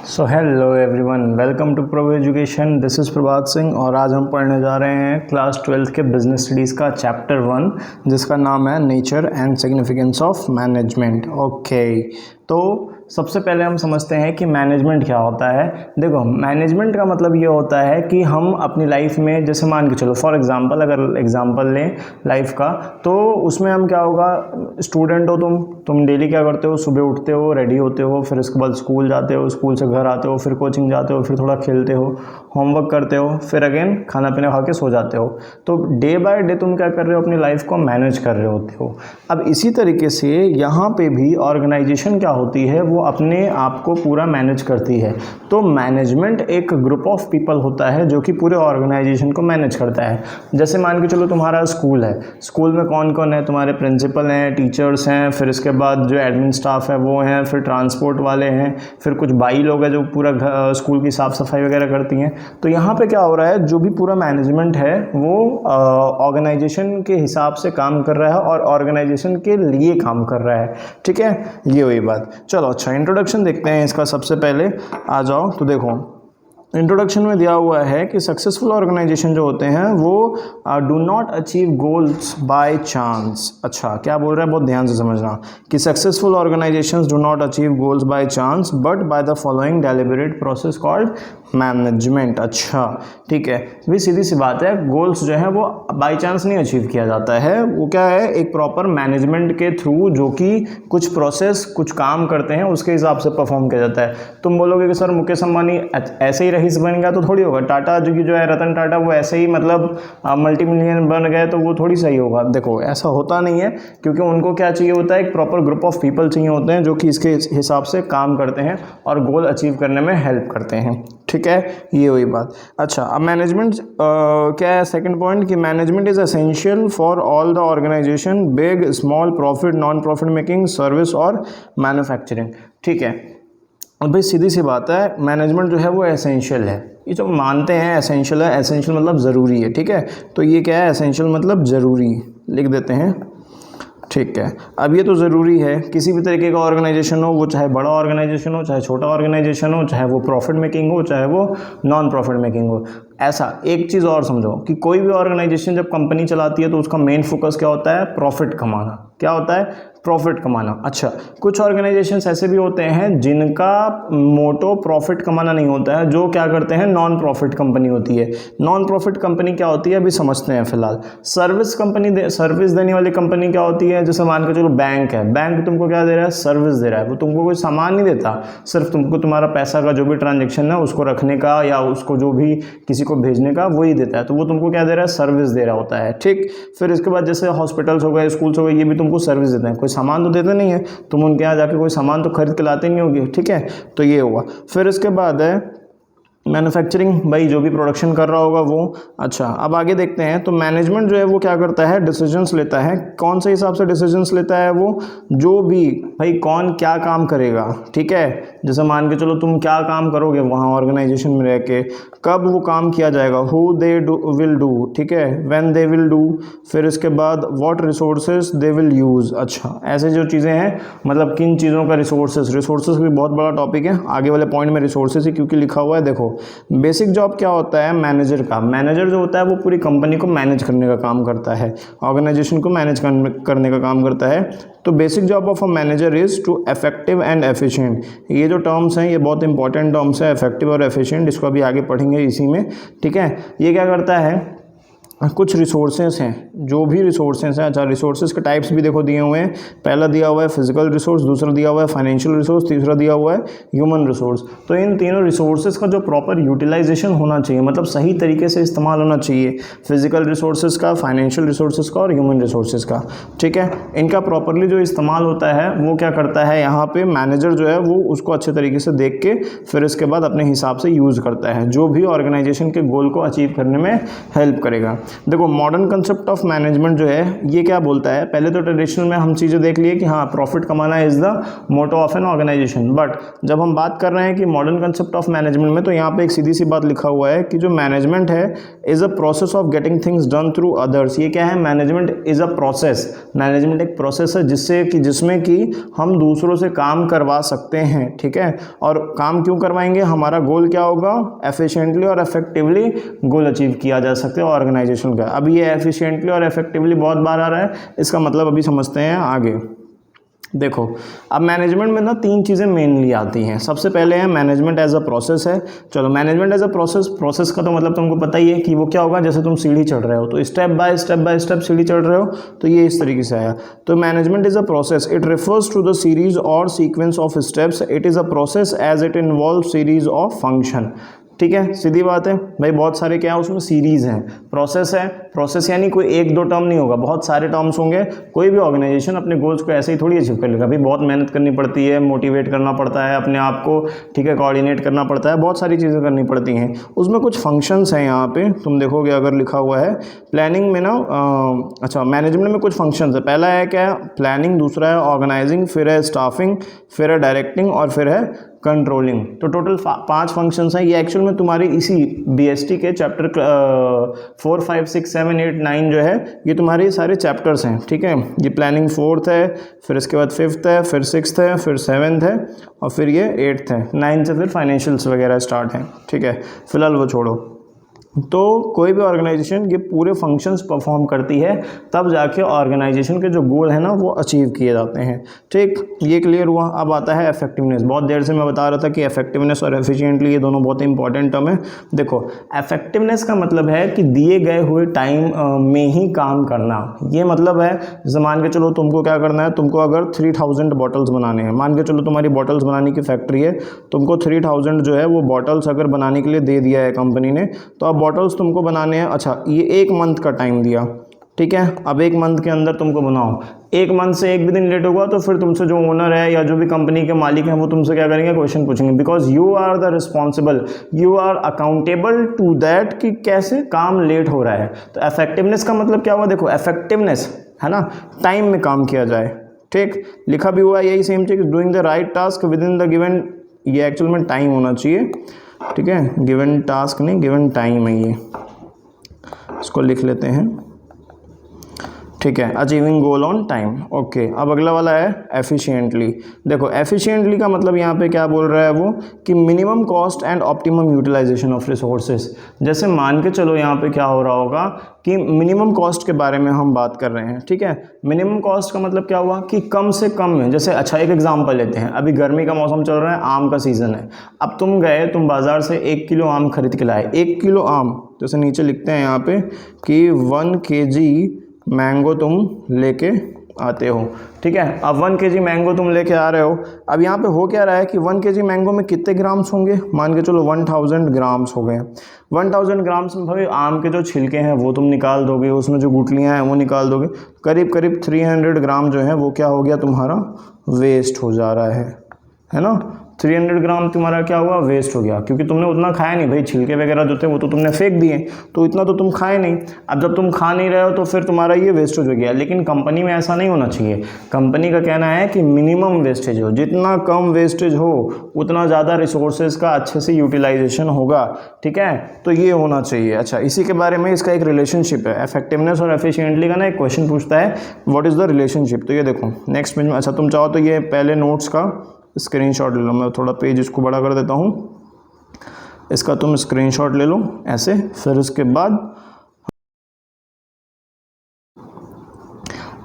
So hello everyone, welcome to Pro Education. This is Prabhat Singh और आज हम पढ़ने जा रहे हैं क्लास 12th के बिजनेस स्टडीज़ का चैप्टर 1 जिसका नाम है nature and significance of management. Okay, तो सबसे पहले हम समझते हैं कि मैनेजमेंट क्या होता है। देखो, मैनेजमेंट का मतलब ये होता है कि हम अपनी लाइफ में, जैसे मान के चलो फॉर एग्जांपल, अगर एग्जांपल लें लाइफ का, तो उसमें हम क्या होगा, स्टूडेंट हो तुम डेली क्या करते हो, सुबह उठते हो, रेडी होते हो, फिर उसके बाद स्कूल जाते हो, स्कूल से घर आते हो, फिर कोचिंग जाते हो, फिर थोड़ा खेलते हो, होमवर्क करते हो, फिर अगेन खाना पीना खा के सो जाते हो। तो डे बाय डे तुम क्या कर रहे हो, अपनी लाइफ को मैनेज कर रहे होते हो। अब इसी तरीके से यहाँ पे भी ऑर्गेनाइजेशन क्या होती है, वो अपने आप को पूरा मैनेज करती है। तो मैनेजमेंट एक ग्रुप ऑफ पीपल होता है जो कि पूरे ऑर्गेनाइजेशन को मैनेज करता है। जैसे मान के चलो तुम्हारा स्कूल है, स्कूल में कौन कौन है, तुम्हारे प्रिंसिपल हैं, टीचर्स हैं, फिर इसके बाद जो एडमिन स्टाफ है वो हैं, फिर ट्रांसपोर्ट वाले हैं, फिर कुछ बाई लोग हैं जो पूरा स्कूल की साफ़ सफाई वगैरह करती हैं। तो यहाँ पे क्या हो रहा है, जो भी पूरा मैनेजमेंट है वो ऑर्गेनाइजेशन के हिसाब से काम कर रहा है और ऑर्गेनाइजेशन के लिए काम कर रहा है। ठीक है, ये हुई बात। चलो अच्छा, इंट्रोडक्शन देखते हैं इसका। सबसे पहले आ जाओ तो देखो, इंट्रोडक्शन में दिया हुआ है कि सक्सेसफुल ऑर्गेनाइजेशन जो होते हैं वो do not achieve goals by chance. अच्छा, क्या बोल रहा है, बहुत ध्यान से समझना कि successful organisations do not achieve goals by chance but by the following deliberate process called management. अच्छा ठीक है, भी सीधी सी बात है, गोल्स जो है वो बाय चांस नहीं अचीव किया जाता है। वो क्या है, एक प्रॉपर मैनेजमेंट के थ्रू, जो कि कुछ प्रोसेस, कुछ काम करते हैं, उसके हिसाब से परफॉर्म किया जाता है। तुम बोलोगे कि सर मुकेश अंबानी ऐसे ही रईस बन गया, तो थोड़ी होगा। टाटा जो है रतन टाटा, वो ऐसे ही मतलब मल्टी मिलियन बन गए, तो वो थोड़ी सही होगा। देखो ऐसा होता नहीं है, क्योंकि उनको क्या चाहिए होता है, एक प्रॉपर ग्रुप ऑफ पीपल चाहिए होते हैं जो कि इसके हिसाब से काम करते हैं और गोल अचीव करने में हेल्प करते हैं। ठीक है, ये हुई बात। अच्छा, अब मैनेजमेंट क्या है, सेकंड पॉइंट, कि management is essential for all the organisation, big small, profit, non profit making, service और मैन्युफैक्चरिंग। ठीक है, अब भाई सीधी सी बात है, मैनेजमेंट जो है वो एसेंशियल है। ये जो मानते हैं एसेंशियल है, एसेंशियल मतलब ज़रूरी है। ठीक है, तो ये क्या है, एसेंशियल मतलब ज़रूरी, लिख देते हैं। ठीक है, अब ये तो ज़रूरी है, किसी भी तरीके का ऑर्गेनाइजेशन हो, वो चाहे बड़ा ऑर्गेनाइजेशन हो, चाहे छोटा ऑर्गेनाइजेशन हो, चाहे वो प्रॉफिट मेकिंग हो, चाहे वो नॉन प्रॉफिट मेकिंग हो। ऐसा एक चीज़ और समझो कि कोई भी ऑर्गेनाइजेशन जब कंपनी चलाती है तो उसका मेन फोकस क्या होता है, प्रॉफिट कमाना। क्या होता है, प्रॉफिट कमाना। अच्छा, कुछ ऑर्गेनाइजेशंस ऐसे भी होते हैं जिनका मोटो प्रॉफिट कमाना नहीं होता है, जो क्या करते हैं, नॉन प्रॉफिट कंपनी होती है। नॉन प्रॉफिट कंपनी क्या होती है, अभी समझते हैं फिलहाल। सर्विस कंपनी, सर्विस देने वाली कंपनी क्या होती है, जैसे मान के चलो बैंक है, बैंक तुमको क्या दे रहा है, सर्विस दे रहा है। वो तुमको कोई सामान नहीं देता, सिर्फ तुमको तुम्हारा पैसा का जो भी ट्रांजेक्शन है उसको रखने का या उसको जो भी किसी को भेजने का, वही देता है। तो वो तुमको क्या दे रहा है, सर्विस दे रहा होता है। ठीक, फिर इसके बाद जैसे हॉस्पिटल्स हो गए, स्कूल्स हो गए, ये भी तुमको सर्विस देते हैं, कोई सामान तो देते नहीं है, तुम उनके यहाँ जाके कोई सामान तो खरीद के लाते नहीं होगे। ठीक है, तो ये हुआ। फिर इसके बाद है मैन्युफैक्चरिंग, भाई जो भी प्रोडक्शन कर रहा होगा वो। अच्छा, अब आगे देखते हैं, तो मैनेजमेंट जो है वो क्या करता है, डिसीजंस लेता है। कौन से हिसाब से डिसीजंस लेता है वो, जो भी भाई कौन क्या काम करेगा। ठीक है, जैसे मान के चलो तुम क्या काम करोगे वहाँ ऑर्गेनाइजेशन में रह के, कब वो काम किया जाएगा, हु दे विल डू, ठीक है, व्हेन दे विल डू, फिर इसके बाद what resources they will use. अच्छा, ऐसे जो चीज़ें हैं, मतलब किन चीज़ों का रिसोर्सेज भी बहुत बड़ा टॉपिक है, आगे वाले पॉइंट में रिसोर्सेज ही क्योंकि लिखा हुआ है। देखो, बेसिक जॉब क्या होता है मैनेजर का, मैनेजर जो होता है वो पूरी कंपनी को मैनेज करने का काम करता है, ऑर्गेनाइजेशन को मैनेज करने का काम करता है। तो basic job of a manager is to effective and efficient. ये जो टर्म्स हैं ये बहुत इंपॉर्टेंट टर्म्स है, इफेक्टिव और एफिशिएंट, इसको अभी आगे पढ़ेंगे इसी में। ठीक है, ये क्या करता है, कुछ रिसोर्सेज हैं, जो भी रिसोर्सेज हैं। अच्छा, रिसोर्सेज के टाइप्स भी देखो दिए हुए हैं। पहला दिया हुआ है फिजिकल रिसोर्स, दूसरा दिया हुआ है फाइनेंशियल रिसोर्स, तीसरा दिया हुआ है ह्यूमन रिसोर्स। तो इन तीनों रिसोर्सेज का जो प्रॉपर यूटिलाइजेशन होना चाहिए, मतलब सही तरीके से इस्तेमाल होना चाहिए, फिजिकल रिसोर्सेज का, फाइनेंशियल रिसोर्सेज का और ह्यूमन रिसोर्सेज का। ठीक है, इनका प्रॉपरली जो इस्तेमाल होता है वो क्या करता है, यहाँ पे मैनेजर जो है वो उसको अच्छे तरीके से देख के फिर इसके बाद अपने हिसाब से यूज़ करता है, जो भी ऑर्गेनाइजेशन के गोल को अचीव करने में हेल्प करेगा। देखो मॉडर्न कंसेप्ट ऑफ मैनेजमेंट जो है ये क्या बोलता है, पहले तो ट्रेडिशनल में हम चीज़ें देख लिए कि हाँ प्रॉफिट कमाना is the motto of an organisation, but जब हम बात कर रहे हैं कि मॉडर्न कंसेप्ट ऑफ मैनेजमेंट में, तो यहाँ पे एक सीधी सी बात लिखा हुआ है कि जो मैनेजमेंट है is a process of getting things done through others. ये क्या है, management is a process, management एक प्रोसेस है जिसमें कि हम दूसरों से काम करवा सकते हैं, ठीक है। और काम क्यों करवाएंगे, हमारा गोल क्या होगा, एफिशिएंटली और इफेक्टिवली गोल अचीव किया जा सकता है ऑर्गेनाइजेशन का। अब ये एफिशिएंटली और इफेक्टिवली बहुत बार आ रहा है, इसका मतलब अभी समझते हैं आगे। देखो अब मैनेजमेंट में ना 3 चीज़ें मेनली आती हैं। सबसे पहले है मैनेजमेंट एज अ प्रोसेस है। चलो मैनेजमेंट एज अ प्रोसेस का तो मतलब तुमको पता ही है कि वो क्या होगा, जैसे तुम सीढ़ी चढ़ रहे हो तो स्टेप बाय स्टेप सीढ़ी चढ़ रहे हो, तो ये इस तरीके से आया। तो management is a process, it refers to the series और sequence of steps, it is a process as it involve series of function. ठीक है, सीधी बात है भाई, बहुत सारे क्या है उसमें सीरीज़ हैं। प्रोसेस है, प्रोसेस यानी कोई 1-2 टर्म नहीं होगा, बहुत सारे टर्म्स होंगे। कोई भी ऑर्गेनाइजेशन अपने गोल्स को ऐसे ही थोड़ी अचीव कर लेगा, भाई बहुत मेहनत करनी पड़ती है, मोटिवेट करना पड़ता है अपने आप को, ठीक है, कोऑर्डिनेट करना पड़ता है, बहुत सारी चीज़ें करनी पड़ती हैं। उसमें कुछ फंक्शंस हैं, यहाँ पे तुम देखोगे अगर लिखा हुआ है प्लानिंग में ना, अच्छा मैनेजमेंट में कुछ फंक्शंस है। पहला है क्या, प्लानिंग, दूसरा है ऑर्गेनाइजिंग, फिर है स्टाफिंग, फिर है डायरेक्टिंग और फिर है कंट्रोलिंग। तो टोटल 5 फंक्शंस हैं। ये एक्चुअल में तुम्हारी इसी बीएसटी के चैप्टर 4, 5, 6, 7, 8, 9 जो है ये तुम्हारे सारे चैप्टर्स हैं, ठीक है। ये प्लानिंग 4th है, फिर इसके बाद 5th है, फिर 6th है, फिर 7th है और फिर ये 8th है। 9 से फिर फाइनेंशियल्स वगैरह स्टार्ट हैं, ठीक है। फिलहाल वो छोड़ो। तो कोई भी ऑर्गेनाइजेशन ये पूरे फंक्शंस परफॉर्म करती है, तब जाके ऑर्गेनाइजेशन के जो गोल है ना वो अचीव किए जाते हैं, ठीक। ये क्लियर हुआ। अब आता है इफेक्टिवनेस। बहुत देर से मैं बता रहा था कि इफेक्टिवनेस और एफिशिएंटली ये दोनों बहुत इंपॉर्टेंट टर्म है। देखो इफेक्टिवनेस का मतलब है कि दिए गए हुए टाइम में ही काम करना। ये मतलब है जैसे मान के चलो तुमको क्या करना है, तुमको अगर 3000 बॉटल्स बनाने हैं, मान के चलो तुम्हारी बॉटल्स बनाने की फैक्ट्री है, तुमको 3000 जो है वो बॉटल्स अगर बनाने के लिए दे दिया है कंपनी ने, तो अब बॉटल्स तुमको बनाने हैं। अच्छा ये 1 मंथ का टाइम दिया, ठीक है। अब 1 मंथ के अंदर तुमको बनाओ, 1 मंथ से 1 भी दिन लेट होगा तो फिर तुमसे जो ओनर है या जो भी कंपनी के मालिक हैं वो तुमसे क्या करेंगे, क्वेश्चन पूछेंगे, because you are the responsible, you are accountable to that कि कैसे काम लेट हो रहा है। तो इफेक्टिवनेस का मतलब क्या हुआ, देखो इफेक्टिवनेस है ना, टाइम में काम किया जाए, ठीक। लिखा भी हुआ यही सेम चीज, doing the right task with in the given, ये एक्चुअल में टाइम होना चाहिए, ठीक है, गिवन टास्क नहीं गिवन टाइम है, ये इसको लिख लेते हैं, ठीक है। Achieving goal on time, okay. अब अगला वाला है एफिशिएंटली। देखो एफिशिएंटली का मतलब यहाँ पे क्या बोल रहा है वो, कि minimum cost and optimum utilisation of resources. जैसे मान के चलो यहाँ पे क्या हो रहा होगा कि मिनिमम कॉस्ट के बारे में हम बात कर रहे हैं, ठीक है। मिनिमम कॉस्ट का मतलब क्या हुआ कि कम से कम में, जैसे अच्छा एक एग्जांपल लेते हैं, अभी गर्मी का मौसम चल रहा है, आम का सीज़न है। अब तुम गए, तुम बाज़ार से 1 किलो आम खरीद के लाए, 1 किलो आम, जैसे नीचे लिखते हैं यहाँ पे कि 1 kg मैंगो तुम लेके आते हो, ठीक है। अब 1 kg मैंगो तुम लेके आ रहे हो। अब यहाँ पे हो क्या रहा है कि 1 kg मैंगो में कितने ग्राम्स होंगे, मान के चलो 1000 ग्राम्स हो गए। 1000 ग्राम्स में भाई आम के जो छिलके हैं वो तुम निकाल दोगे, उसमें जो गुठलियाँ हैं वो निकाल दोगे, करीब करीब 300 ग्राम जो है वो क्या हो गया, तुम्हारा वेस्ट हो जा रहा है ना। 300 ग्राम तुम्हारा क्या हुआ, वेस्ट हो गया, क्योंकि तुमने उतना खाया नहीं भाई, छिलके वगैरह जो थे वो तो तुमने फेंक दिए, तो इतना तो तुम खाए नहीं। अब जब तुम खा नहीं रहे हो तो फिर तुम्हारा ये वेस्टेज हो गया। लेकिन कंपनी में ऐसा नहीं होना चाहिए। कंपनी का कहना है कि मिनिमम वेस्टेज हो, जितना कम वेस्टेज हो उतना ज़्यादा रिसोर्सेज का अच्छे से यूटिलाइजेशन होगा, ठीक है। तो ये होना चाहिए। अच्छा इसी के बारे में इसका एक रिलेशनशिप है, इफेक्टिवनेस और एफिशिएंटली का ना एक क्वेश्चन पूछता है, व्हाट इज़ द रिलेशनशिप। तो ये देखो नेक्स्ट पेज में, अच्छा तुम चाहो तो ये पहले नोट्स का स्क्रीनशॉट ले लो, मैं थोड़ा पेज इसको बड़ा कर देता हूँ, इसका तुम स्क्रीनशॉट ले लो ऐसे। फिर उसके बाद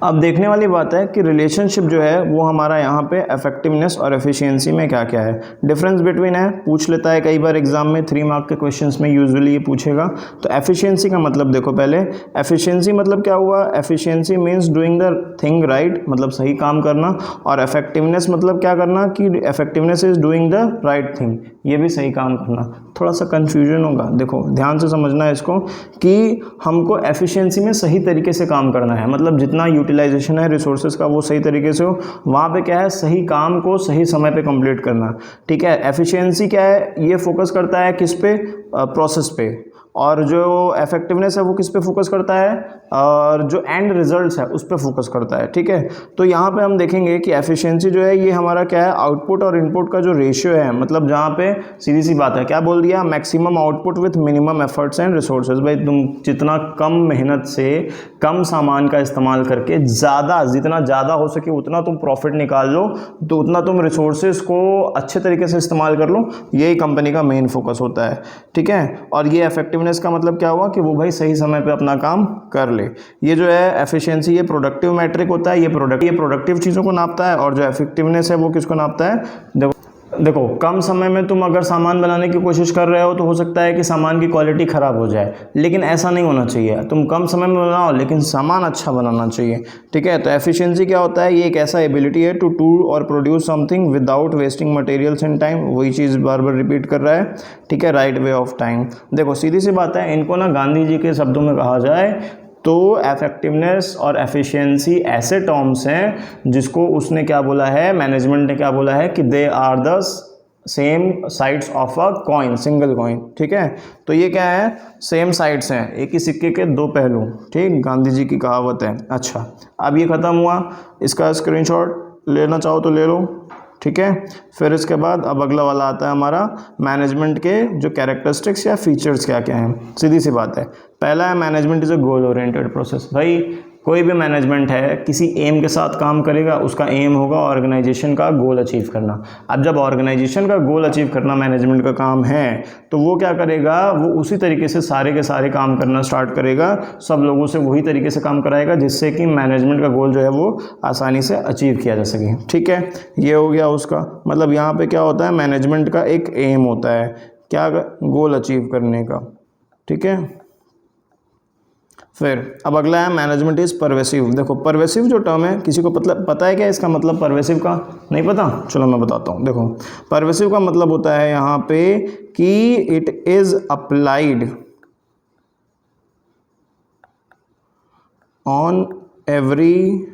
अब देखने वाली बात है कि रिलेशनशिप जो है वो हमारा यहाँ पे इफेक्टिवनेस और एफिशिएंसी में क्या क्या है, डिफरेंस बिटवीन है, पूछ लेता है कई बार एग्जाम में, 3 मार्क के क्वेश्चंस में यूजुअली ये पूछेगा। तो एफिशिएंसी का मतलब देखो पहले, एफिशिएंसी मतलब क्या हुआ, efficiency means doing the thing right, मतलब सही काम करना, और इफेक्टिवनेस मतलब क्या करना कि effectiveness is doing the right thing, ये भी सही काम करना। थोड़ा सा कन्फ्यूजन होगा, देखो ध्यान से समझना है इसको कि हमको एफिशिएंसी में सही तरीके से काम करना है, मतलब जितना यूटिलाइजेशन है रिसोर्सेज का वो सही तरीके से हो, वहाँ पे क्या है सही काम को सही समय पे कंप्लीट करना, ठीक है। एफिशिएंसी क्या है, ये फोकस करता है किस पे, प्रोसेस पे, और जो इफेक्टिवनेस है वो किस पे फोकस करता है, और जो एंड रिजल्ट्स है उस पे फोकस करता है। ठीक है, तो यहाँ पे हम देखेंगे कि एफिशिएंसी जो है ये हमारा क्या है, आउटपुट और इनपुट का जो रेशियो है, मतलब जहाँ पे सीधी सी बात है, क्या बोल दिया, maximum output with minimum efforts and resources. भाई तुम जितना कम मेहनत से कम सामान का इस्तेमाल करके जितना ज़्यादा हो सके उतना तुम प्रॉफिट निकाल लो, तो उतना तुम रिसोर्सेज को अच्छे तरीके से इस्तेमाल कर लो, यही कंपनी का मेन फोकस होता है। ठीक है, और ये इफेक्टिवनेस का मतलब क्या हुआ कि वो भाई सही समय पे अपना काम कर ले। ये जो है एफिशिएंसी, ये प्रोडक्टिव मैट्रिक होता है, ये प्रोडक्टिव चीज़ों को नापता है, और जो इफेक्टिवनेस है वो किसको नापता है। देखो कम समय में तुम अगर सामान बनाने की कोशिश कर रहे हो तो हो सकता है कि सामान की क्वालिटी ख़राब हो जाए, लेकिन ऐसा नहीं होना चाहिए। तुम कम समय में बनाओ लेकिन सामान अच्छा बनाना चाहिए। ठीक है, तो एफिशिएंसी क्या होता है, ये एक ऐसा एबिलिटी है टू डू और produce something without wasting materials and time. वही चीज़ बार बार रिपीट कर रहा है। ठीक है, राइट वे ऑफ टाइम। देखो सीधी सी बात है, इनको ना गांधी जी के शब्दों में कहा जाए तो इफेक्टिवनेस और एफिशिएंसी ऐसे टर्म्स हैं जिसको उसने क्या बोला है, मैनेजमेंट ने क्या बोला है कि they are the same sides of a coin, single coin. ठीक है, तो ये क्या है, सेम साइड्स हैं, एक ही सिक्के के दो पहलू। ठीक, गांधी जी की कहावत है। अच्छा, अब ये ख़त्म हुआ, इसका स्क्रीनशॉट लेना चाहो तो ले लो। ठीक है, फिर इसके बाद अब अगला वाला आता है हमारा मैनेजमेंट के जो कैरेक्टरिस्टिक्स या फीचर्स क्या क्या हैं। सीधी सी बात है, पहला है management is a goal oriented process. भाई कोई भी मैनेजमेंट है किसी एम के साथ काम करेगा, उसका एम होगा ऑर्गेनाइजेशन का गोल अचीव करना। अब जब ऑर्गेनाइजेशन का गोल अचीव करना मैनेजमेंट का काम है, तो वो क्या करेगा, वो उसी तरीके से सारे के सारे काम करना स्टार्ट करेगा, सब लोगों से वही तरीके से काम कराएगा जिससे कि मैनेजमेंट का गोल जो है वो आसानी से अचीव किया जा सके। ठीक है, ये हो गया उसका मतलब। यहाँ पे क्या होता है, मैनेजमेंट का एक एम होता है, क्या, गोल अचीव करने का। ठीक है, फिर अब अगला है मैनेजमेंट इज़ परवेसिव। देखो परवेसिव जो टर्म है, किसी को पता है क्या इसका मतलब परवेसिव का, नहीं पता, चलो मैं बताता हूँ। देखो परवेसिव का मतलब होता है यहाँ पे कि it is applied on every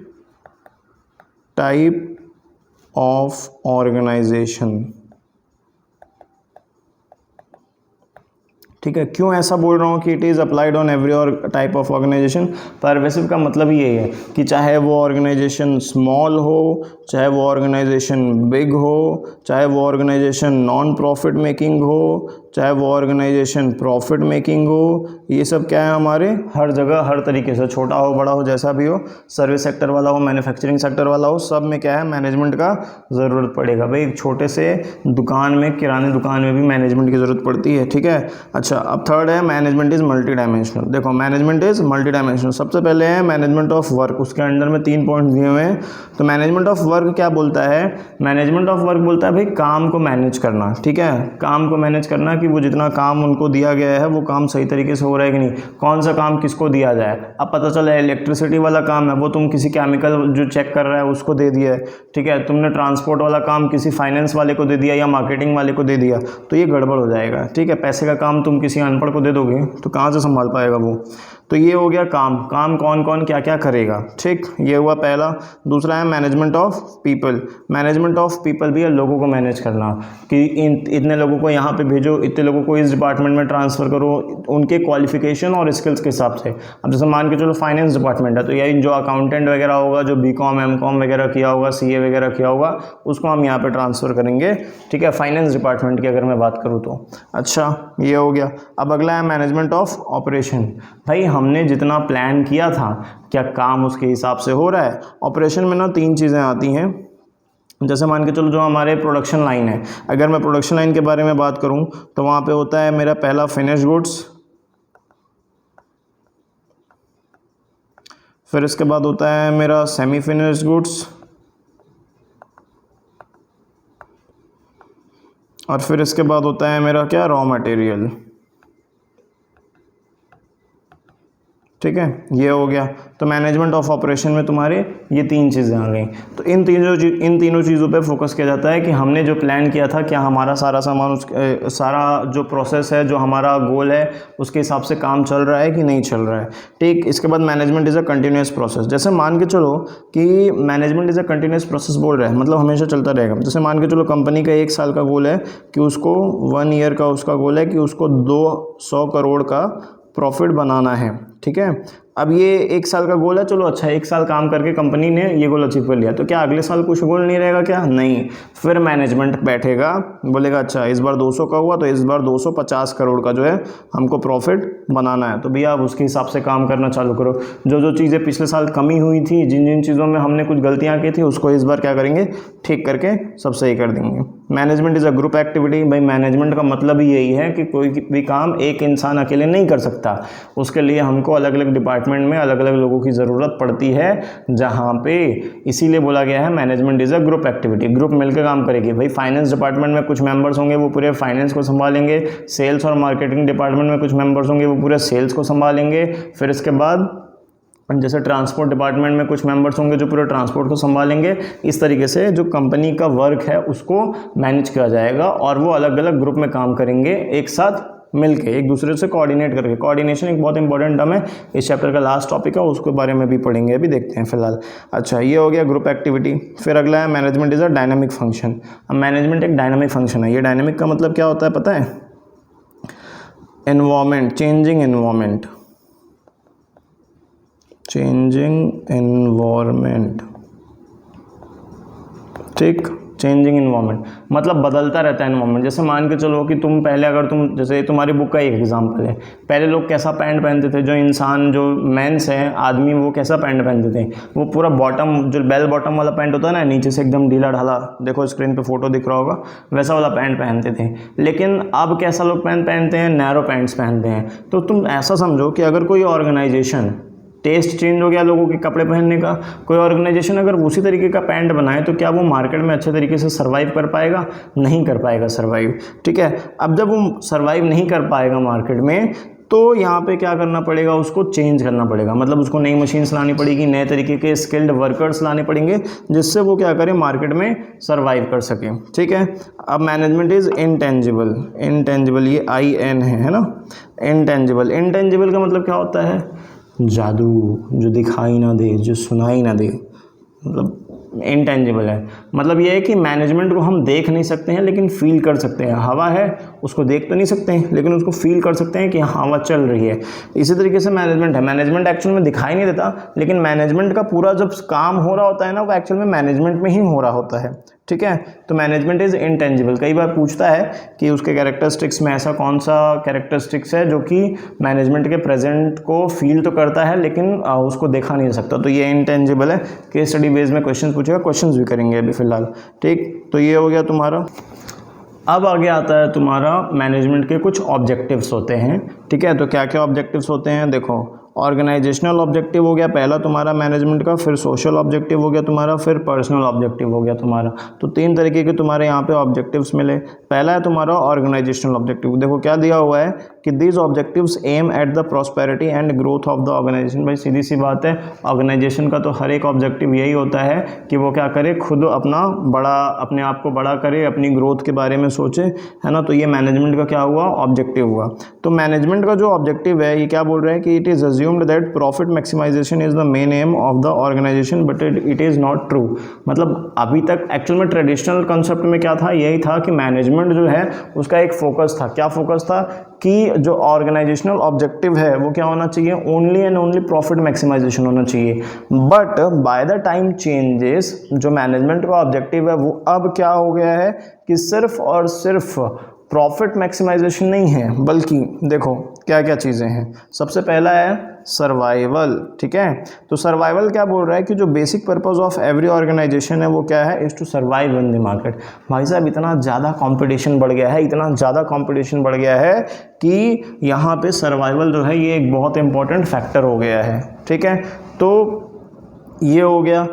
type of organisation. ठीक है, क्यों ऐसा बोल रहा हूँ कि it is applied on every और टाइप ऑफ ऑर्गेनाइजेशन। परवेसिव का मतलब ही यही है कि चाहे वो ऑर्गेनाइजेशन स्मॉल हो, चाहे वो ऑर्गेनाइजेशन बिग हो, चाहे वो ऑर्गेनाइजेशन नॉन प्रॉफिट मेकिंग हो, चाहे वो ऑर्गेनाइजेशन प्रॉफिट मेकिंग हो, ये सब क्या है हमारे हर जगह हर तरीके से, छोटा हो बड़ा हो जैसा भी हो, सर्विस सेक्टर वाला हो मैन्युफैक्चरिंग सेक्टर वाला हो, सब में क्या है मैनेजमेंट का ज़रूरत पड़ेगा। भाई एक छोटे से दुकान में, किराने दुकान में भी मैनेजमेंट की ज़रूरत पड़ती है। ठीक है, अच्छा अब थर्ड है मैनेजमेंट इज़ मल्टी डायमेंशनल। देखो मैनेजमेंट इज़ मल्टी डायमेंशनल, सबसे पहले है मैनेजमेंट ऑफ वर्क, उसके अंडर में 3 पॉइंट दिए हुए हैं। तो मैनेजमेंट ऑफ वर्क क्या बोलता है, मैनेजमेंट ऑफ वर्क बोलता है भाई काम को मैनेज करना। ठीक है, काम को मैनेज करना कि वो जितना काम उनको दिया गया है वो काम सही तरीके से हो रहा है कि नहीं, कौन सा काम किसको दिया जाए। अब पता चला इलेक्ट्रिसिटी वाला काम है वो तुम किसी केमिकल जो चेक कर रहा है उसको दे दिया है। ठीक है, तुमने ट्रांसपोर्ट वाला काम किसी फाइनेंस वाले को दे दिया या मार्केटिंग वाले को दे दिया, तो ये गड़बड़ हो जाएगा। ठीक है, पैसे का काम तुम किसी अनपढ़ को दे दोगे तो कहाँ से संभाल पाएगा वो। तो ये हो गया काम कौन कौन क्या क्या करेगा। ठीक, ये हुआ पहला। दूसरा है management of people. Management of people भी है लोगों को मैनेज करना, कि इतने लोगों को यहाँ पे भेजो, इतने लोगों को इस डिपार्टमेंट में ट्रांसफ़र करो, उनके क्वालिफिकेशन और स्किल्स के हिसाब से। अब जैसे मान के चलो फाइनेंस डिपार्टमेंट है, तो यही जो अकाउंटेंट वगैरह होगा, जो BCom MCom वगैरह किया होगा, CA वगैरह किया होगा, उसको हम यहाँ पर ट्रांसफ़र करेंगे। ठीक है, फाइनेंस डिपार्टमेंट की अगर मैं बात करूँ तो। अच्छा, ये हो गया। अब अगला है मैनेजमेंट ऑफ ऑपरेशन। भाई हमने जितना प्लान किया था क्या काम उसके हिसाब से हो रहा है। ऑपरेशन में ना 3 चीज़ें आती हैं। जैसे मान के चलो जो हमारे प्रोडक्शन लाइन है, अगर मैं प्रोडक्शन लाइन के बारे में बात करूं तो वहाँ पे होता है मेरा पहला फिनिश गुड्स, फिर इसके बाद होता है मेरा सेमी फिनिश गुड्स, और फिर इसके बाद होता है मेरा क्या, रॉ मटेरियल। ठीक है, ये हो गया। तो मैनेजमेंट ऑफ ऑपरेशन में तुम्हारे ये 3 चीज़ें आ गई। तो इन तीनों चीज़ों पे फोकस किया जाता है कि हमने जो प्लान किया था क्या हमारा सारा सामान सारा जो प्रोसेस है, जो हमारा गोल है, उसके हिसाब से काम चल रहा है कि नहीं चल रहा है। ठीक, इसके बाद management is a continuous process. जैसे मान के चलो कि management is a continuous process बोल रहे हैं, मतलब हमेशा चलता रहेगा। जैसे मान के चलो कंपनी का 1 साल का गोल है कि उसको 1 ईयर का उसका गोल है कि उसको 200 करोड़ का प्रॉफिट बनाना है। ठीक है, अब ये 1 साल का गोल है, चलो अच्छा 1 साल काम करके कंपनी ने ये गोल अचीव कर लिया, तो क्या अगले साल कुछ गोल नहीं रहेगा क्या? नहीं। फिर मैनेजमेंट बैठेगा, बोलेगा अच्छा इस बार 200 का हुआ तो इस बार 250 करोड़ का जो है हमको प्रॉफिट बनाना है, तो भैया आप उसके हिसाब से काम करना चालू करो। जो जो चीज़ें पिछले साल कमी हुई थी, जिन जिन चीज़ों में हमने कुछ गलतियाँ की थी, उसको इस बार क्या करेंगे, ठीक करके सब सही कर देंगे। Management is a group activity. भाई मैनेजमेंट का मतलब ही यही है कि कोई भी काम एक इंसान अकेले नहीं कर सकता, उसके लिए हमको अलग अलग डिपार्टमेंट में अलग अलग लोगों की ज़रूरत पड़ती है जहाँ पे, इसीलिए बोला गया है management is a group activity. Group मिलकर काम करेगी। भाई फाइनेंस डिपार्टमेंट में कुछ मेंबर्स होंगे, वो पूरे फाइनेंस को संभालेंगे। सेल्स और मार्केटिंग डिपार्टमेंट में कुछ मेंबर्स होंगे, वो पूरे सेल्स को संभालेंगे। फिर इसके बाद जैसे ट्रांसपोर्ट डिपार्टमेंट में कुछ मेंबर्स होंगे जो पूरे ट्रांसपोर्ट को संभालेंगे। इस तरीके से जो कंपनी का वर्क है उसको मैनेज किया जाएगा और वो अलग अलग ग्रुप में काम करेंगे, एक साथ मिलके, एक दूसरे से कोऑर्डिनेट करके। कोऑर्डिनेशन एक बहुत इंपॉर्टेंट टर्म है, इस चैप्टर का लास्ट टॉपिक है, उसके बारे में भी पढ़ेंगे, अभी देखते हैं फिलहाल। अच्छा, ये हो गया ग्रुप एक्टिविटी। फिर अगला है management is a dynamic function. अब मैनेजमेंट एक डायनामिक फंक्शन है। ये डायनामिक का मतलब क्या होता है पता है? Environment, changing environment, changing environment. ठीक, चेंजिंग इन्वायरमेंट मतलब बदलता रहता है इन्वायरमेंट। जैसे मान के चलो कि तुम पहले, अगर तुम, जैसे तुम्हारी बुक का एक एग्जांपल है, पहले लोग कैसा पैंट पहनते थे, जो इंसान, जो मेंस है, आदमी, वो कैसा पैंट पहनते थे? वो पूरा बॉटम, जो बेल बॉटम वाला पैंट होता है ना, नीचे से एकदम ढीला ढाला, देखो स्क्रीन पे फोटो दिख रहा होगा, वैसा वाला पैंट पहनते थे। लेकिन अब कैसा लोग पैंट पहनते हैं? नैरो पैंट्स पहनते हैं। तो तुम ऐसा समझो कि अगर कोई ऑर्गेनाइजेशन, टेस्ट चेंज हो गया लोगों के कपड़े पहनने का, कोई ऑर्गेनाइजेशन अगर उसी तरीके का पैंट बनाए तो क्या वो मार्केट में अच्छे तरीके से सर्वाइव कर पाएगा? नहीं कर पाएगा सर्वाइव। ठीक है, अब जब वो सर्वाइव नहीं कर पाएगा मार्केट में, तो यहाँ पे क्या करना पड़ेगा? उसको चेंज करना पड़ेगा, मतलब उसको नई मशीन्स लानी पड़ेगी, नए तरीके के स्किल्ड वर्कर्स लाने पड़ेंगे, जिससे वो क्या करें, मार्केट में सर्वाइव कर सके। ठीक है, अब मैनेजमेंट इज़ इंटेंजिबल। इंटेंजिबल, ये IN है ना, इंटेंजिबल। इंटेंजिबल का मतलब क्या होता है? जादू, जो दिखाई ना दे, जो सुनाई ना दे, मतलब इंटेंजिबल है। मतलब ये है कि मैनेजमेंट को हम देख नहीं सकते हैं लेकिन फील कर सकते हैं। हवा है, उसको देख तो नहीं सकते हैं लेकिन उसको फील कर सकते हैं कि हवा चल रही है। इसी तरीके से मैनेजमेंट है। मैनेजमेंट एक्चुअल में दिखाई नहीं देता, लेकिन मैनेजमेंट का पूरा जब काम हो रहा होता है ना, वो एक्चुअल में मैनेजमेंट में ही हो रहा होता है। ठीक है, तो मैनेजमेंट इज़ इंटेंजिबल। कई बार पूछता है कि उसके कैरेक्टरिस्टिक्स में ऐसा कौन सा कैरेक्टरिस्टिक्स है जो कि मैनेजमेंट के प्रेजेंट को फील तो करता है लेकिन उसको देखा नहीं जा सकता, तो ये इंटेंजिबल है। केस स्टडी बेस में क्वेश्चन पूछेगा, क्वेश्चंस भी करेंगे अभी फिलहाल। ठीक, तो ये हो गया तुम्हारा। अब आगे आता है तुम्हारा मैनेजमेंट के कुछ ऑब्जेक्टिव्स होते हैं। ठीक है, तो क्या क्या ऑब्जेक्टिव्स होते हैं? देखो, ऑर्गेनाइजेशनल ऑब्जेक्टिव हो गया पहला तुम्हारा मैनेजमेंट का, फिर सोशल ऑब्जेक्टिव हो गया तुम्हारा, फिर पर्सनल ऑब्जेक्टिव हो गया तुम्हारा। तो 3 तरीके के तुम्हारे यहाँ पे ऑब्जेक्टिव्स मिले। पहला है तुम्हारा ऑर्गेनाइजेशनल ऑब्जेक्टिव। देखो क्या दिया हुआ है कि these objectives aim at the prosperity and growth of the organisation. भाई सीधी सी बात है, ऑर्गेनाइजेशन का तो हर एक ऑब्जेक्टिव यही होता है कि वो क्या करे, खुद अपना बड़ा, अपने आप को बड़ा करे, अपनी ग्रोथ के बारे में सोचे, है ना। तो ये मैनेजमेंट का क्या हुआ, ऑब्जेक्टिव हुआ। तो मैनेजमेंट का जो ऑब्जेक्टिव है, ये क्या बोल रहे हैं कि it is assumed that profit maximization is the main aim of the organization but it is not true। मतलब अभी तक एक्चुअल में ट्रेडिशनल कंसेप्ट में क्या था, यही था कि मैनेजमेंट जो है उसका एक फोकस था। क्या फोकस था? कि जो ऑर्गेनाइजेशनल ऑब्जेक्टिव है वो क्या होना चाहिए, only and only profit maximisation होना चाहिए। But by the time changes, जो मैनेजमेंट का ऑब्जेक्टिव है वो अब क्या हो गया है कि सिर्फ और सिर्फ प्रॉफिट मैक्सिमाइजेशन नहीं है, बल्कि देखो क्या क्या चीज़ें हैं। सबसे पहला है सर्वाइवल। ठीक है, तो सर्वाइवल क्या बोल रहा है कि जो basic purpose of every organisation है वो क्या है, is to survive in the market. भाई साहब इतना ज़्यादा कंपटीशन बढ़ गया है, इतना ज़्यादा कंपटीशन बढ़ गया है कि यहाँ पे सर्वाइवल जो है ये एक बहुत इंपॉर्टेंट फैक्टर हो गया है। ठीक है, तो ये हो गया।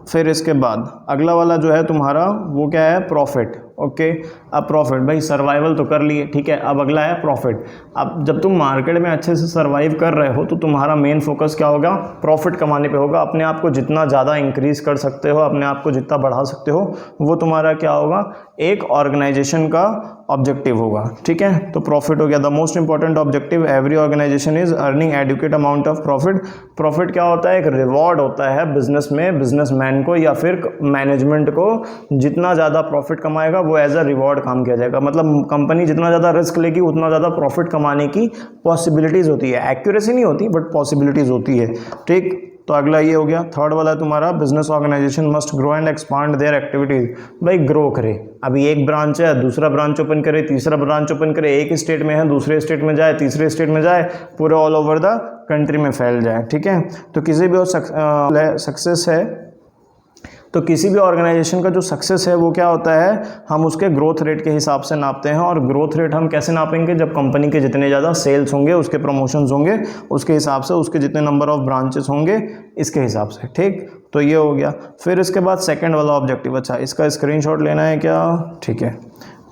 फिर इसके बाद अगला वाला जो है तुम्हारा वो क्या है, प्रॉफिट। ओके। अब प्रॉफिट, भाई सर्वाइवल तो कर लिए, ठीक है, अब अगला है प्रॉफिट। अब जब तुम मार्केट में अच्छे से सर्वाइव कर रहे हो तो तुम्हारा मेन फोकस क्या होगा, प्रॉफिट कमाने पे होगा। अपने आप को जितना ज़्यादा इंक्रीज कर सकते हो, अपने आप को जितना बढ़ा सकते हो, वो तुम्हारा क्या होगा, एक ऑर्गेनाइजेशन का ऑब्जेक्टिव होगा, ठीक है। तो प्रॉफिट हो गया। The most important objective every organisation is earning adequate amount of profit. Profit क्या होता है, एक रिवॉर्ड होता है बिजनेस में, बिजनेसमैन को या फिर मैनेजमेंट को जितना ज़्यादा प्रॉफिट कमाएगा वो एज अ रिवॉर्ड काम किया जाएगा। मतलब कंपनी जितना ज़्यादा रिस्क लेगी उतना ज़्यादा प्रॉफिट कमाने की पॉसिबिलिटीज़ होती है। एक्यूरेसी नहीं होती बट पॉसिबिलिटीज़ होती है, ठीक। तो अगला ये हो गया। थर्ड वाला है तुम्हारा business organisation must grow and expand their activities. भाई ग्रो करे, अभी एक ब्रांच है, दूसरा ब्रांच ओपन करे, तीसरा ब्रांच ओपन करे, एक स्टेट में है दूसरे स्टेट में जाए, तीसरे स्टेट में जाए, पूरे ऑल ओवर द कंट्री में फैल जाए, ठीक है। तो किसी भी सक्सेस है, तो किसी भी ऑर्गेनाइजेशन का जो सक्सेस है वो क्या होता है, हम उसके ग्रोथ रेट के हिसाब से नापते हैं। और ग्रोथ रेट हम कैसे नापेंगे, जब कंपनी के जितने ज़्यादा सेल्स होंगे, उसके प्रमोशंस होंगे, उसके हिसाब से, उसके जितने नंबर ऑफ ब्रांचेस होंगे इसके हिसाब से, ठीक। तो ये हो गया। फिर इसके बाद सेकंड वाला ऑब्जेक्टिव, अच्छा इसका स्क्रीनशॉट लेना है क्या, ठीक है,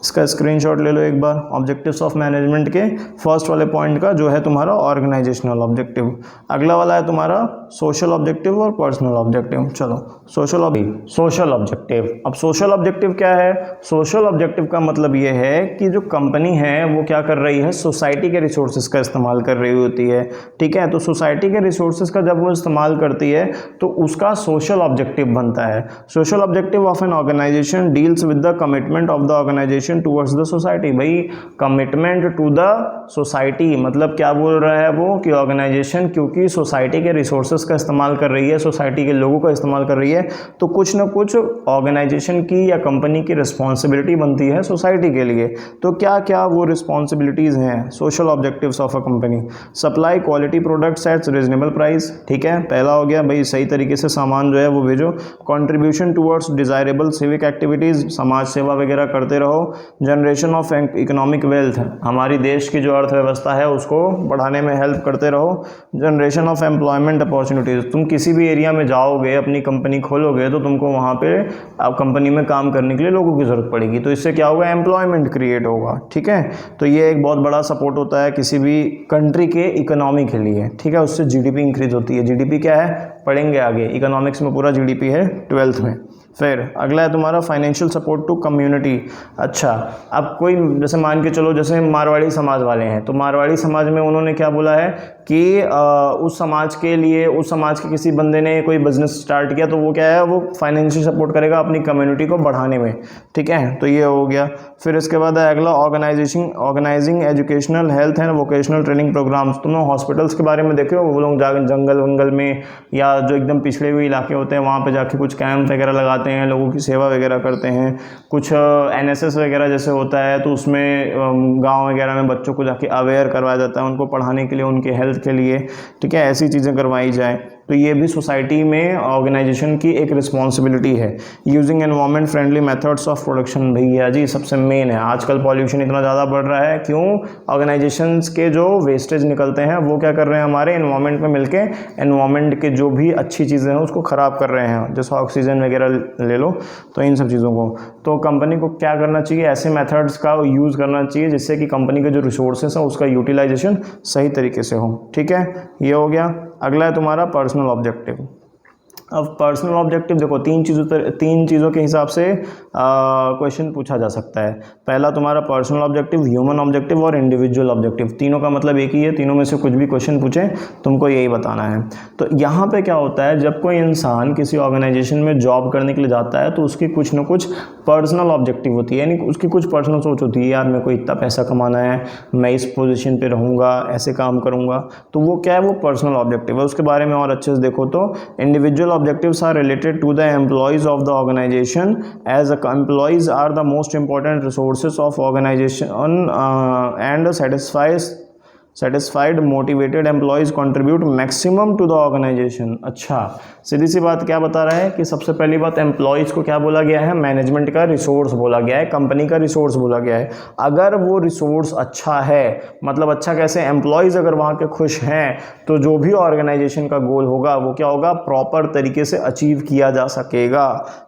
इसका स्क्रीनशॉट ले लो एक बार। ऑब्जेक्टिव्स ऑफ मैनेजमेंट के फर्स्ट वाले पॉइंट का जो है तुम्हारा ऑर्गेनाइजेशनल ऑब्जेक्टिव। अगला वाला है तुम्हारा सोशल ऑब्जेक्टिव और पर्सनल ऑब्जेक्टिव। चलो सोशल ऑब्जेक्टिव। अब सोशल ऑब्जेक्टिव क्या है, सोशल ऑब्जेक्टिव का मतलब ये है कि जो कंपनी है वो क्या कर रही है, सोसाइटी के रिसोर्सेज का इस्तेमाल कर रही होती है, ठीक है। तो सोसाइटी के रिसोर्सेज का जब वो इस्तेमाल करती है तो उसका सोशल ऑब्जेक्टिव बनता है। Social objective of an organisation deals with the commitment of the organisation towards the society. भाई कमिटमेंट टू द सोसाइटी मतलब क्या बोल रहा है वो, कि ऑर्गेनाइजेशन क्योंकि सोसाइटी के रिसोर्सेज का इस्तेमाल कर रही है, सोसाइटी के लोगों का इस्तेमाल कर रही है, तो कुछ ना कुछ ऑर्गेनाइजेशन की या कंपनी की रिस्पॉन्सिबिलिटी बनती है सोसाइटी के लिए। तो क्या क्या वो रिस्पॉन्सिबिलिटीज़ हैं social objectives of a company, supply quality products at reasonable price, ठीक है, पहला हो गया भाई सही तरीके से सामान जो है वो भेजो। Contribution towards desirable civic activities, समाज सेवा वगैरह करते रहो। जनरेशन ऑफ इकोनॉमिक वेल्थ, हमारी देश की जो अर्थव्यवस्था है उसको बढ़ाने में हेल्प करते रहो। जनरेशन ऑफ एम्प्लॉयमेंट अपॉर्चुनिटीज़, तुम किसी भी एरिया में जाओगे, अपनी कंपनी खोलोगे तो तुमको वहाँ पे आप कंपनी में काम करने के लिए लोगों की ज़रूरत पड़ेगी, तो इससे क्या होगा, एम्प्लॉयमेंट क्रिएट होगा, ठीक है। तो ये एक बहुत बड़ा सपोर्ट होता है किसी भी कंट्री के इकोनॉमी के लिए, ठीक है, उससे जीडीपी इंक्रीज होती है। जीडीपी क्या है, पढ़ेंगे आगे, इकोनॉमिक्स में पूरा जीडीपी है 12th में। फिर अगला है तुम्हारा फाइनेंशियल सपोर्ट टू कम्युनिटी। अच्छा अब कोई जैसे मान के चलो जैसे मारवाड़ी समाज वाले हैं, तो मारवाड़ी समाज में उन्होंने क्या बोला है कि उस समाज के लिए, उस समाज के किसी बंदे ने कोई बिजनेस स्टार्ट किया तो वो क्या है, वो फाइनेंशियल सपोर्ट करेगा अपनी कम्युनिटी को बढ़ाने में, ठीक है। तो ये हो गया। फिर इसके बाद है अगला organising educational health and vocational training programmes. तुम लोग हॉस्पिटल्स के बारे में देखे हो, वो लोग जंगल वंगल में या जो एकदम पिछड़े हुए इलाके होते हैं वहाँ पे जाके कुछ कैंप वगैरह लगाते हैं, लोगों की सेवा वगैरह करते हैं। कुछ एनएसएस वगैरह जैसे होता है तो उसमें गांव वगैरह में बच्चों को जाके अवेयर करवाया जाता है, उनको पढ़ाने के लिए, उनके हेल्थ के लिए, ठीक है, ऐसी चीज़ें करवाई जाए। तो ये भी सोसाइटी में ऑर्गेनाइजेशन की एक रिस्पॉन्सिबिलिटी है। Using environment friendly methods of production, भैया जी सबसे मेन है, आजकल पॉल्यूशन इतना ज़्यादा बढ़ रहा है, क्यों, ऑर्गेनाइजेशंस के जो वेस्टेज निकलते हैं वो क्या कर रहे हैं, हमारे एनवायरमेंट में मिलके एनवायरमेंट के जो भी अच्छी चीज़ें हैं उसको ख़राब कर रहे हैं, जैसे ऑक्सीजन वगैरह ले लो, तो इन सब चीज़ों को। तो कंपनी को क्या करना चाहिए, ऐसे मेथड्स का यूज़ करना चाहिए जिससे कि कंपनी के जो रिसोर्सेस हैं उसका यूटिलाइजेशन सही तरीके से हो, ठीक है, ये हो गया। अगला है तुम्हारा पर्सनल ऑब्जेक्टिव। अब पर्सनल ऑब्जेक्टिव देखो तीन चीज़ों के हिसाब से क्वेश्चन पूछा जा सकता है। पहला तुम्हारा पर्सनल ऑब्जेक्टिव, ह्यूमन ऑब्जेक्टिव और इंडिविजुअल ऑब्जेक्टिव, तीनों का मतलब एक ही है, तीनों में से कुछ भी क्वेश्चन पूछे तुमको यही बताना है। तो यहाँ पे क्या होता है, जब कोई इंसान किसी ऑर्गेनाइजेशन में जॉब करने के लिए जाता है तो उसकी कुछ ना कुछ पर्सनल ऑब्जेक्टिव होती है, यानी उसकी कुछ पर्सनल सोच होती है, यार मेरे को इतना पैसा कमाना है, मैं इस पोजीशन पे रहूँगा, ऐसे काम करूँगा, तो वो क्या है, वो पर्सनल ऑब्जेक्टिव है। उसके बारे में और अच्छे से देखो तो individual objectives are related to the employees of the organization, as employees are the most important resources of organization and satisfied motivated employees contribute maximum to the organization। अच्छा सीधी सी बात क्या बता रहा है कि सबसे पहली बात एम्प्लॉयज़ को क्या बोला गया है, मैनेजमेंट का रिसोर्स बोला गया है, कंपनी का रिसोर्स बोला गया है। अगर वो रिसोर्स अच्छा है, मतलब अच्छा कैसे, एम्प्लॉयज़ अगर वहाँ के खुश हैं तो जो भी ऑर्गेनाइजेशन का गोल होगा वो क्या होगा, प्रॉपर तरीके से अचीव किया जा सकेगा,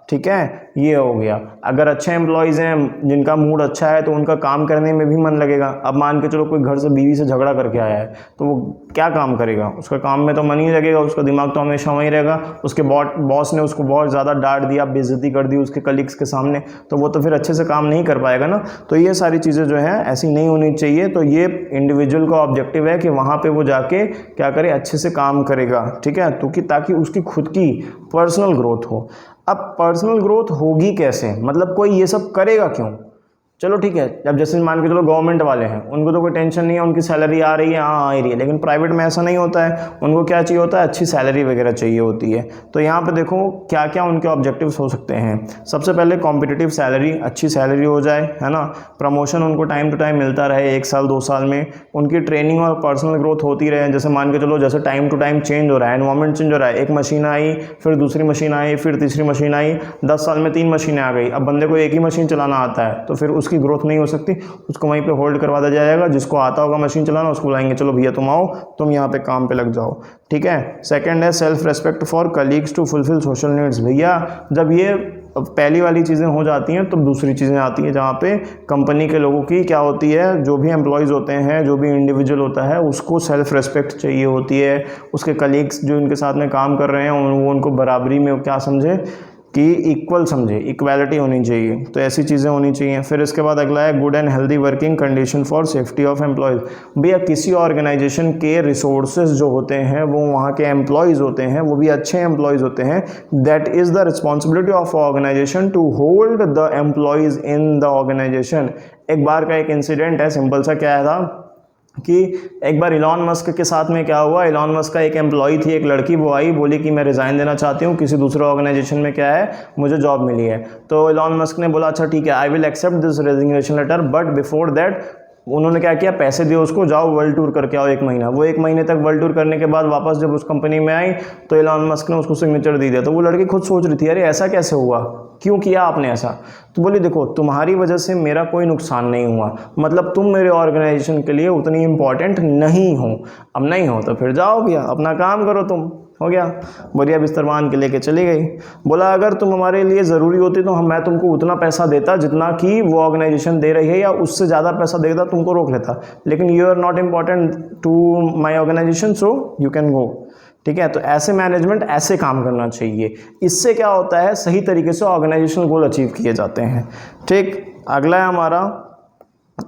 ठीक है, ये हो गया। अगर अच्छे एम्प्लॉयज़ हैं जिनका मूड अच्छा है तो उनका काम करने में भी मन लगेगा। अब मान के चलो कोई घर से बीवी से झगड़ा करके आया है तो वो क्या काम करेगा, उसका काम में तो मन ही लगेगा, उसका दिमाग तो हमेशा वहीं रहेगा। उसके बॉस ने उसको बहुत ज़्यादा डांट दिया, बेइज्जती कर दी उसके कलीग्स के सामने, तो वो तो फिर अच्छे से काम नहीं कर पाएगा ना। तो ये सारी चीज़ें जो है ऐसी नहीं होनी चाहिए। तो ये इंडिविजुअल का ऑब्जेक्टिव है कि वहाँ पर वो जाके क्या करे, अच्छे से काम करेगा, ठीक है, तो कि ताकि उसकी खुद की पर्सनल ग्रोथ हो। अब पर्सनल ग्रोथ होगी कैसे, मतलब कोई ये सब करेगा क्यों? चलो ठीक है, अब जैसे मान के चलो गवर्नमेंट वाले हैं, उनको तो कोई टेंशन नहीं है, उनकी सैलरी आ रही है, हाँ आ रही है, लेकिन प्राइवेट में ऐसा नहीं होता है। उनको क्या चाहिए होता है, अच्छी सैलरी वगैरह चाहिए होती है। तो यहाँ पे देखो क्या क्या उनके ऑब्जेक्टिव्स हो सकते हैं। सबसे पहले कॉम्पिटिटिव सैलरी, अच्छी सैलरी हो जाए, है ना। प्रमोशन उनको टाइम टू टाइम मिलता रहे, 1 साल 2 साल में उनकी ट्रेनिंग और पर्सनल ग्रोथ होती रहे। जैसे मान के चलो जैसे टाइम टू टाइम चेंज हो रहा है, एनवायरमेंट चेंज हो रहा है, एक मशीन आई, फिर दूसरी मशीन आई, फिर तीसरी मशीन आई, 10 साल में 3 मशीनें आ गई। अब बंदे को एक ही मशीन चलाना आता है तो फिर उसकी ग्रोथ नहीं हो सकती, उसको वहीं पे होल्ड करवा दिया जाएगा। जिसको आता होगा मशीन चलाना उसको बुलाएंगे, चलो भैया तुम आओ, तुम यहाँ पे काम पे लग जाओ, ठीक है। सेकंड है self respect for colleagues to fulfil social needs. भैया जब ये पहली वाली चीज़ें हो जाती हैं तो दूसरी चीज़ें आती हैं, जहाँ पे कंपनी के लोगों की क्या होती है, जो भी एम्प्लॉयज़ होते हैं, जो भी इंडिविजुअल होता है, उसको सेल्फ रेस्पेक्ट चाहिए होती है। उसके कलीग्स जो इनके साथ में काम कर रहे हैं वो उनको बराबरी में क्या समझे कि इक्वल समझे, इक्वालिटी होनी चाहिए। तो ऐसी चीज़ें होनी चाहिए। फिर इसके बाद अगला है good and healthy working condition for safety of employees. भैया किसी ऑर्गेनाइजेशन के रिसोर्सेज जो होते हैं वो वहाँ के एम्प्लॉयज़ होते हैं, वो भी अच्छे एम्प्लॉयज़ होते हैं। That is the responsibility of organisation to hold the employees in the organisation. एक बार का एक इंसिडेंट है, सिंपल सा क्या है था कि एक बार इलॉन मस्क के साथ में क्या हुआ, इलॉन मस्क का एक एम्प्लॉय थी, एक लड़की, वो आई बोली कि मैं रिज़ाइन देना चाहती हूँ, किसी दूसरे ऑर्गेनाइजेशन में क्या है मुझे जॉब मिली है। तो इलॉन मस्क ने बोला अच्छा ठीक है, I will accept this resignation letter, but before that उन्होंने क्या किया, पैसे दिए उसको, जाओ वर्ल्ड टूर करके आओ 1 महीना। वो 1 महीने तक वर्ल्ड टूर करने के बाद वापस जब उस कंपनी में आई तो इलॉन मस्क ने उसको सिग्नेचर दे दिया। तो वो लड़की खुद सोच रही थी अरे ऐसा कैसे हुआ, क्यों किया आपने ऐसा। तो बोली देखो तुम्हारी वजह से मेरा कोई नुकसान नहीं हुआ, मतलब तुम मेरे ऑर्गेनाइजेशन के लिए उतनी इंपॉर्टेंट नहीं हो। अब नहीं हो तो फिर जाओ भैया अपना काम करो, तुम हो गया। बढ़िया बिस्तर बांध के लेके चली गई। बोला अगर तुम हमारे लिए ज़रूरी होती तो मैं तुमको उतना पैसा देता जितना कि वो ऑर्गेनाइजेशन दे रही है, या उससे ज़्यादा पैसा देता तुमको रोक लेता, लेकिन you are not important to my organisation so you can go, ठीक है। तो ऐसे मैनेजमेंट ऐसे काम करना चाहिए। इससे क्या होता है, सही तरीके से ऑर्गेनाइजेशनल गोल अचीव किए जाते हैं, ठीक। अगला है हमारा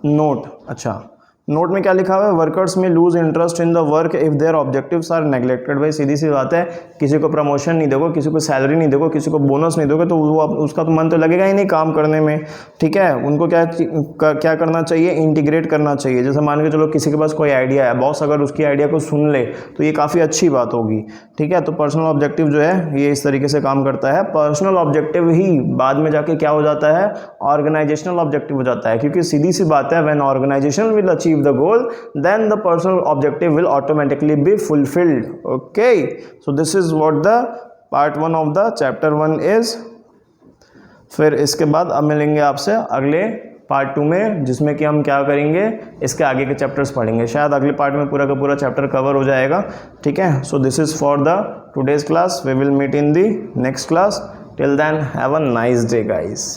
नोट। अच्छा नोट में क्या लिखा हुआ है, वर्कर्स में lose interest in the work if their objectives are neglected. भाई सीधी सी बात है, किसी को प्रमोशन नहीं दोगे, किसी को सैलरी नहीं दोगे, किसी को बोनस नहीं दोगे तो वो उसका तो मन तो लगेगा ही नहीं काम करने में, ठीक है। उनको क्या करना चाहिए, इंटीग्रेट करना चाहिए। जैसे मान के चलो किसी के पास कोई आइडिया है, बॉस अगर उसकी आइडिया को सुन ले तो ये काफ़ी अच्छी बात होगी, ठीक है। तो पर्सनल ऑब्जेक्टिव जो है ये इस तरीके से काम करता है। पर्सनल ऑब्जेक्टिव ही बाद में जाके क्या हो जाता है, ऑर्गेनाइजेशनल ऑब्जेक्टिव हो जाता है, क्योंकि सीधी सी बात है when organisation will achieve the goal then the personal objective will automatically be fulfilled, okay। so this is what the part 1 of the chapter 1 is। फिर इसके बाद अब मिलेंगे आपसे अगले पार्ट 2 में, जिसमें कि हम क्या करेंगे, इसके आगे के चैप्टर्स पढ़ेंगे। शायद अगले पार्ट में पूरा का पूरा चैप्टर कवर हो जाएगा, ठीक है। So this is for the today's class, we will meet in the next class. Till then have a nice day guys.